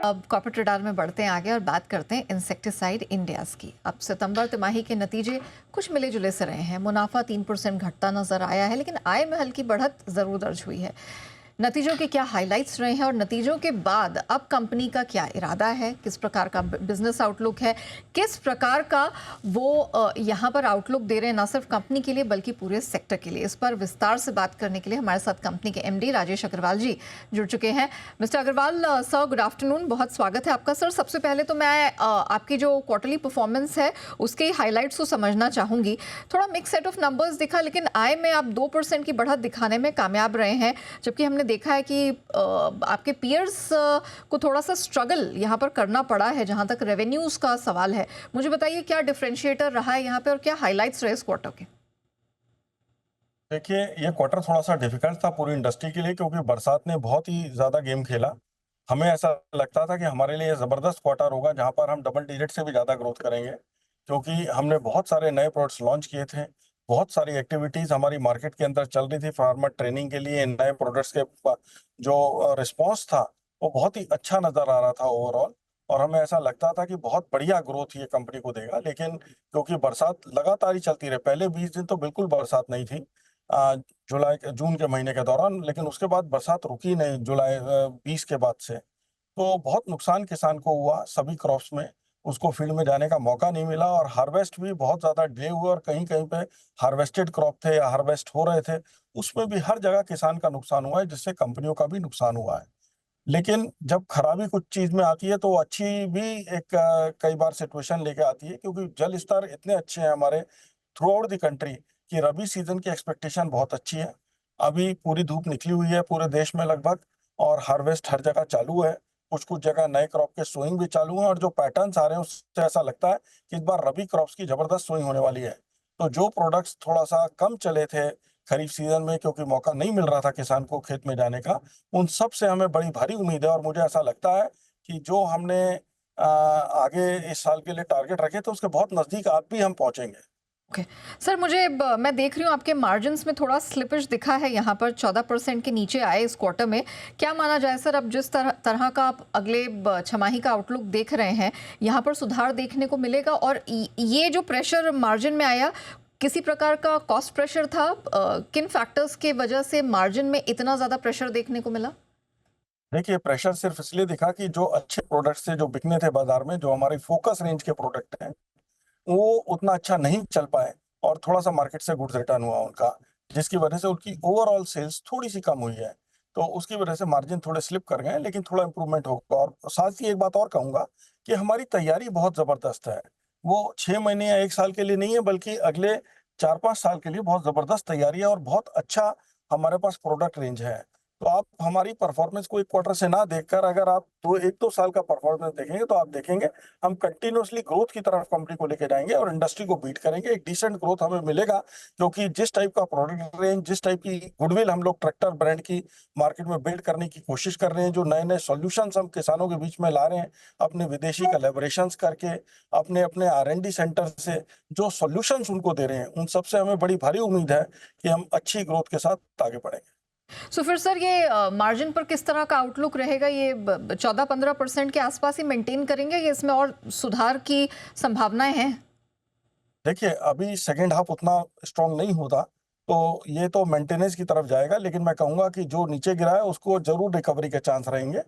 अब corporate radar में बढ़ते हैं आगे और बात करते हैं इंसेक्टिसाइड इंडियाज़ की। अब सितंबर तिमाही के नतीजे कुछ मिले जुले से रहे हैं। मुनाफा 3% घटता नजर आया है, लेकिन आय में हल्की बढ़त जरूर दर्ज हुई है। नतीजों के क्या हाइलाइट्स रहे हैं और नतीजों के बाद अब कंपनी का क्या इरादा है, किस प्रकार का बिजनेस आउटलुक है, किस प्रकार का वो यहाँ पर आउटलुक दे रहे हैं, ना सिर्फ कंपनी के लिए बल्कि पूरे सेक्टर के लिए। इस पर विस्तार से बात करने के लिए हमारे साथ कंपनी के एमडी राजेश अग्रवाल जी जुड़ चुके हैं। Mister Agrawal sir, good afternoon, बहुत स्वागत है आपका। सर, सबसे पहले तो मैं आपकी जो क्वार्टरली परफॉर्मेंस है उसके हाईलाइट्स को समझना चाहूंगी। थोड़ा मिक्स सेट ऑफ नंबर्स दिखा, लेकिन आय में आप 2% की बढ़त दिखाने में कामयाब रहे हैं, जबकि हमने देखा है कि आपके पीयर्स को थोड़ा सा स्ट्रगल यहाँ पर करना पड़ा है जहाँ तक रेवेन्यूज का सवाल है। मुझे बताइए क्या डिफरेंशिएटर रहा है यहाँ पे और क्या हाइलाइट्स रहे इस क्वार्टर के? देखिए, ये क्वार्टर थोड़ा सा डिफिकल्ट था पूरी इंडस्ट्री के लिए, क्योंकि बरसात ने बहुत ही ज़्यादा गेम खेला। हमें ऐसा लगता था कि हमारे लिए ये ज़बरदस्त क्वार्टर होगा, जहाँ पर हम डबल डिजिट से भी ज़्यादा ग्रोथ करेंगे, क्योंकि हमने बहुत सारे नए प्रोडक्ट्स लॉन्च किए थे। बहुत सारी एक्टिविटीज़ हमारी मार्केट के अंदर चल रही थी फार्मर ट्रेनिंग के लिए। नए प्रोडक्ट्स के जो रिस्पॉन्स था, वो बहुत ही अच्छा नज़र आ रहा था ओवरऑल। और हमें ऐसा लगता था कि बहुत बढ़िया ग्रोथ ये कंपनी को देगा, लेकिन क्योंकि बरसात लगातार ही चलती रही, पहले 20 दिन तो बिल्कुल बरसात नहीं थी जून के महीने के दौरान, लेकिन उसके बाद बरसात रुकी नहीं जुलाई 20 के बाद से। तो बहुत नुकसान किसान को हुआ सभी क्रॉप्स में। उसको फील्ड में जाने का मौका नहीं मिला और हार्वेस्ट भी बहुत ज़्यादा डिले हुए और कहीं-कहीं पे हार्वेस्टेड क्रॉप थे या हार्वेस्ट हो रहे थे, उसमें भी हर जगह किसान का नुकसान हुआ है, जिससे कंपनियों का भी नुकसान हुआ है। लेकिन जब खराबी कुछ चीज़ में आती है तो वो अच्छी भी एक कई बार सिचुएशन लेके आती है, क्योंकि जल स्तर इतने अच्छे हैं हमारे थ्रू आउट द कंट्री कि रबी सीजन की एक्सपेक्टेशन बहुत अच्छी है। अभी पूरी धूप निकली हुई है पूरे देश में लगभग, और हार्वेस्ट हर जगह चालू है। कुछ-कुछ जगह नए क्रॉप के सोइंग भी चालू हैं और जो पैटर्न्स आ रहे हैं उससे ऐसा लगता है कि इस बार रबी क्रॉप्स की ज़बरदस्त सोइंग होने वाली है। तो जो प्रोडक्ट्स थोड़ा-सा कम चले थे खरीफ सीजन में, क्योंकि मौका नहीं मिल रहा था किसान को खेत में जाने का, उन सब से हमें बड़ी भारी उम्मीद है और मुझे ऐसा लगता है कि जो हमने आगे इस साल के लिए टारगेट रखे थे उसके बहुत नज़दीक आज भी हम पहुँचेंगे। ओके सर, मैं देख रही हूँ आपके मार्जिन्स में थोड़ा स्लिपेज दिखा है, यहाँ पर 14% के नीचे आए इस क्वार्टर में। क्या माना जाए सर, अब जिस तरह का आप अगले छमाही का आउटलुक देख रहे हैं, यहाँ पर सुधार देखने को मिलेगा? और ये जो प्रेशर मार्जिन में आया, किसी प्रकार का कॉस्ट प्रेशर था? किन फैक्टर्स के वजह से मार्जिन में इतना ज़्यादा प्रेशर देखने को मिला? देखिए, प्रेशर सिर्फ इसलिए दिखा कि जो अच्छे प्रोडक्ट्स थे जो बिकने थे बाज़ार में, जो हमारी फ़ोकस रेंज के प्रोडक्ट हैं, वो उतना अच्छा नहीं चल पाए और थोड़ा-सा मार्केट से गुड्स रिटर्न हुआ उनका, जिसकी वजह से उनकी ओवरऑल सेल्स थोड़ी-सी कम हुई है। तो उसकी वजह से मार्जिन थोड़े स्लिप कर गए हैं, लेकिन थोड़ा इम्प्रूवमेंट होगा। और साथ ही एक बात और कहूँगा कि हमारी तैयारी बहुत ज़बरदस्त है। वो 6 महीने या 1 साल के लिए नहीं है, बल्कि अगले 4-5 साल के लिए बहुत ज़बरदस्त तैयारी है और बहुत अच्छा हमारे पास प्रोडक्ट रेंज है। तो आप हमारी परफॉर्मेंस को 1 क्वार्टर से ना देखकर अगर आप 1-2 साल का परफॉर्मेंस देखेंगे, तो आप देखेंगे हम कंटिन्यूअसली ग्रोथ की तरफ कंपनी को लेके जाएँगे और इंडस्ट्री को बीट करेंगे। एक डिसेंट ग्रोथ हमें मिलेगा, क्योंकि जिस टाइप का प्रोडक्ट रेंज, जिस टाइप की गुडविल हम लोग ट्रैक्टर ब्रांड की मार्केट में बिल्ड करने की कोशिश कर रहे हैं, जो नए-नए सॉल्यूशंस हम किसानों के बीच में ला रहे हैं, अपने विदेशी कोलैबोरेशंस करके, अपने आर-एन-डी सेंटर से जो सॉल्यूशंस उनको दे रहे हैं, उन सब से हमें बड़ी भारी उम्मीद है कि हम अच्छी ग्रोथ के साथ आगे बढ़ेंगे। सो फिर सर, ये मार्जिन पर किस तरह का आउटलुक रहेगा? ये 14-15% के आसपास ही मेंटेन करेंगे या इसमें और सुधार की संभावनाएं हैं? देखिए, अभी सेकंड हाफ उतना स्ट्रॉन्ग नहीं होता, तो ये तो मेंटेनेंस की तरफ जाएगा, लेकिन मैं कहूँगा कि जो नीचे गिरा है उसको ज़रूर रिकवरी के चांस रहेंगे।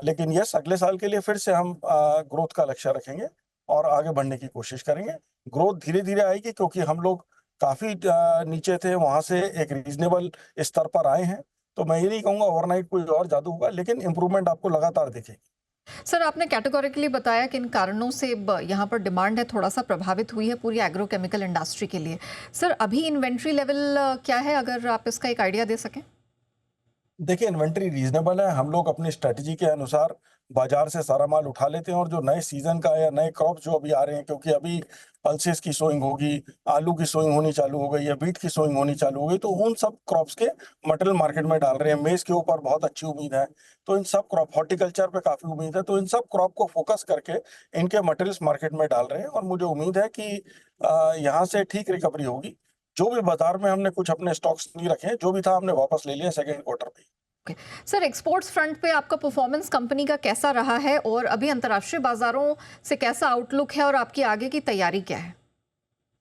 लेकिन यस, अगले साल के लिए फिर से हम ग्रोथ का लक्ष्य रखेंगे और आगे बढ़ने की कोशिश करेंगे। ग्रोथ धीरे-धीरे आएगी, क्योंकि हम लोग काफ़ी नीचे थे, वहाँ से एक रीज़नेबल स्तर पर आए हैं। तो मैं ये नहीं कहूँगा ओवरनाइट कोई और जादू होगा, लेकिन इम्प्रूवमेंट आपको लगातार दिखेगी। सर, आपने कैटेगोरिकली बताया कि इन कारणों से यहाँ पर डिमांड है थोड़ा सा प्रभावित हुई है पूरी एग्रोकेमिकल इंडस्ट्री के लिए। सर, अभी इन्वेंट्री लेवल क्या है, अगर आप इसका एक आइडिया दे सकें? देखिए, इन्वेंटरी रीज़नेबल है। हम लोग अपनी स्ट्रैटेजी के अनुसार बाज़ार से सारा माल उठा लेते हैं और जो नए सीज़न का या नए क्रॉप्स जो अभी आ रहे हैं, क्योंकि अभी पल्सेस की सोइंग होगी, आलू की सोइंग होनी चालू हो गई है, बीट की सोइंग होनी चालू हो गई, तो उन सब क्रॉप्स के मटेरियल मार्केट में डाल रहे हैं। मेज़ के ऊपर बहुत अच्छी उम्मीद है, तो इन सब क्रॉप हॉर्टिकल्चर पे काफ़ी उम्मीद है, तो इन सब क्रॉप को फ़ोकस करके इनके मटेरियल्स मार्केट में डाल रहे हैं और मुझे उम्मीद है कि यहाँ से ठीक रिकवरी होगी। जो भी बाज़ार में हमने कुछ अपने स्टॉक्स नहीं रखे हैं, जो भी था हमने वापस ले लिया सेकंड क्वार्टर में। ओके। सर, एक्सपोर्ट्स फ्रंट पे आपका परफॉर्मेंस कंपनी का कैसा रहा है और अभी अंतर्राष्ट्रीय बाजारों से कैसा आउटलुक है और आपकी आगे की तैयारी क्या है?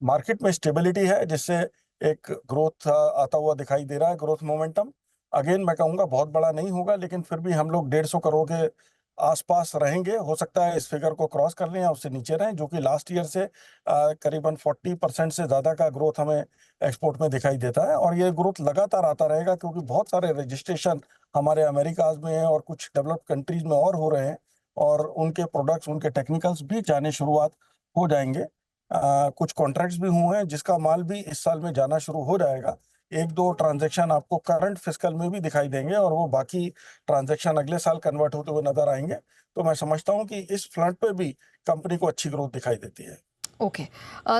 मार्केट में स्टेबिलिटी है, जिससे एक ग्रोथ आता हुआ दिखाई दे रहा है, ग्रोथ मोमेंटम। अगेन मैं कहूँगा बहुत बड़ा नहीं होगा, लेकिन फिर भी हम लोग 150 करोड़ के आसपास रहेंगे। हो सकता है इस फिगर को क्रॉस कर लें या उससे नीचे रहें, जो कि लास्ट ईयर से करीबन 40% से ज़्यादा का ग्रोथ हमें एक्सपोर्ट में दिखाई देता है। और ये ग्रोथ लगातार आता रहेगा, क्योंकि बहुत सारे रजिस्ट्रेशन हमारे अमेरिकाज में हैं और कुछ डेवलप्ड कंट्रीज में और हो रहे हैं, और उनके प्रोडक्ट्स, उनके टेक्निकल्स भी जाने शुरुआत हो जाएंगे। कुछ कॉन्ट्रैक्ट्स भी हुए हैं जिसका माल भी इस साल में जाना शुरू हो जाएगा। 1-2 ट्रांज़ैक्शन आपको करंट फिस्कल में भी दिखाई देंगे, और वो बाकी ट्रांज़ैक्शन अगले साल कन्वर्ट होते हुए नज़र आएँगे। तो मैं समझता हूँ कि इस फ्रंट पे भी कंपनी को अच्छी ग्रोथ दिखाई देती है। ओके।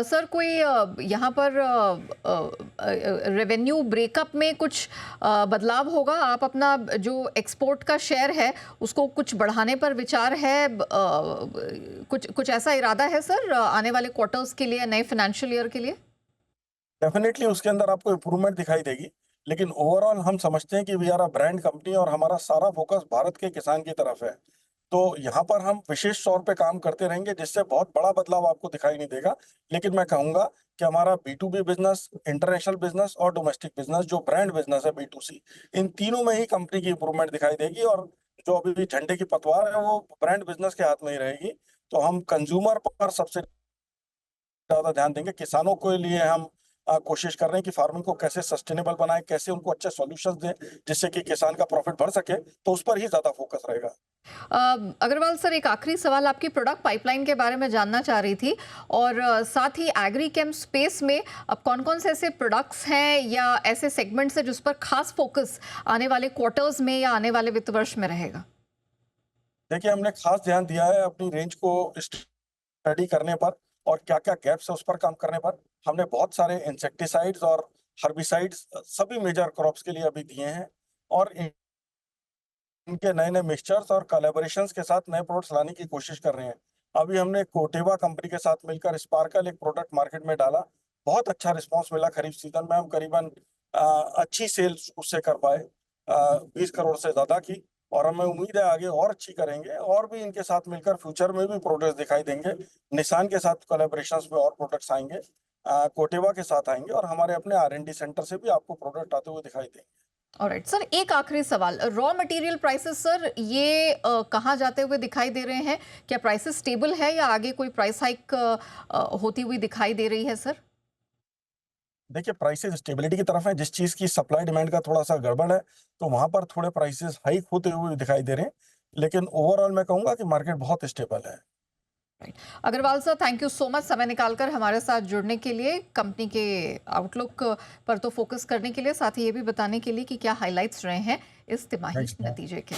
सर, कोई यहाँ पर रेवेन्यू ब्रेकअप में कुछ बदलाव होगा? आप अपना जो एक्सपोर्ट का शेयर है उसको कुछ बढ़ाने पर विचार है? कुछ कुछ ऐसा इरादा है सर आने वाले क्वार्टर्स के लिए, नए फाइनेंशियल ईयर के लिए? डेफिनेटली उसके अंदर आपको इम्प्रूवमेंट दिखाई देगी, लेकिन ओवरऑल हम समझते हैं कि we are a brand company और हमारा सारा फोकस भारत के किसान की तरफ है। तो यहाँ पर हम विशेष तौर पे काम करते रहेंगे, जिससे बहुत बड़ा बदलाव आपको दिखाई नहीं देगा। लेकिन मैं कहूँगा कि हमारा बी2बी बिज़नेस, इंटरनेशनल बिज़नेस और डोमेस्टिक बिज़नेस, जो ब्रांड बिज़नेस है बी2सी, इन तीनों में ही कंपनी की इम्प्रूवमेंट दिखाई देगी, और जो अभी भी झंडे की पतवार है, वो ब्रांड बिज़नेस के हाथ में ही रहेगी। तो हम कंज़्यूमर पर सबसे ज़्यादा ध्यान देंगे। किसानों के लिए हम कोशिश कर रहे हैं कि फार्मिंग को कैसे सस्टेनेबल बनाएँ, कैसे उनको अच्छे सॉल्यूशंस दें, जिससे कि किसान का प्रॉफिट बढ़ सके, तो उस पर ही ज़्यादा फोकस रहेगा। अग्रवाल सर, एक आखिरी सवाल आपकी प्रोडक्ट पाइपलाइन के बारे में जानना चाह रही थी, और साथ ही एग्रीकेम स्पेस में अब कौन-कौन से ऐसे प्रोडक्ट्स हैं या ऐसे सेगमेंट्स हैं जिस पर खास फोकस आने वाले क्वार्टर्स में या आने वाले वित्त वर्ष में रहेगा? देखिए, हमने खास ध्यान दिया है अपनी रेंज को स्टडी करने पर, और क्या-क्या गैप्स है उस पर काम करने पर। हमने बहुत सारे इंसेक्टिसाइड्स और हर्बिसाइड्स सभी मेजर क्रॉप्स के लिए अभी दिए हैं, और इनके नए-नए मिक्सचर्स और कोलैबोरेशंस के साथ नए प्रोडक्ट्स लाने की कोशिश कर रहे हैं। अभी हमने कोटेवा कंपनी के साथ मिलकर स्पार्कल एक प्रोडक्ट मार्केट में डाला। बहुत अच्छा रिस्पॉन्स मिला। खरीफ सीजन में हम करीबन अच्छी सेल्स उससे कर पाए, 20 करोड़ से ज़्यादा की, और हमें उम्मीद है आगे और अच्छी करेंगे, और भी इनके साथ मिलकर फ्यूचर में भी प्रोडक्ट्स दिखाई देंगे। निसान के साथ कोलैबोरेशंस में और प्रोडक्ट्स आएँगे, कोटेवा के साथ आएँगे, और हमारे अपने आर-एन-डी सेंटर से भी आपको प्रोडक्ट आते हुए दिखाई देंगे। ऑलराइट सर, एक आखिरी सवाल, रॉ मटेरियल प्राइसेस सर, ये कहाँ जाते हुए दिखाई दे रहे हैं? क्या प्राइसेस स्टेबल है या आगे कोई प्राइस हाइक होती हुई दिखाई दे रही है सर? देखिए, प्राइसेस स्टेबिलिटी की तरफ है। जिस चीज़ की सप्लाई डिमांड का थोड़ा-सा गड़बड़ है, तो वहाँ पर थोड़े प्राइसेस हाइक होते हुए दिखाई दे रहे हैं। लेकिन ओवरऑल मैं कहूँगा कि मार्केट बहुत स्टेबल है। Right. Agrawal sir, thank you so much समय निकालकर हमारे साथ जुड़ने के लिए, कंपनी के आउटलुक पर तो फोकस करने के लिए, साथ ही ये भी बताने के लिए कि क्या हाइलाइट्स रहे हैं इस तिमाही थैंक्स। नतीजे के।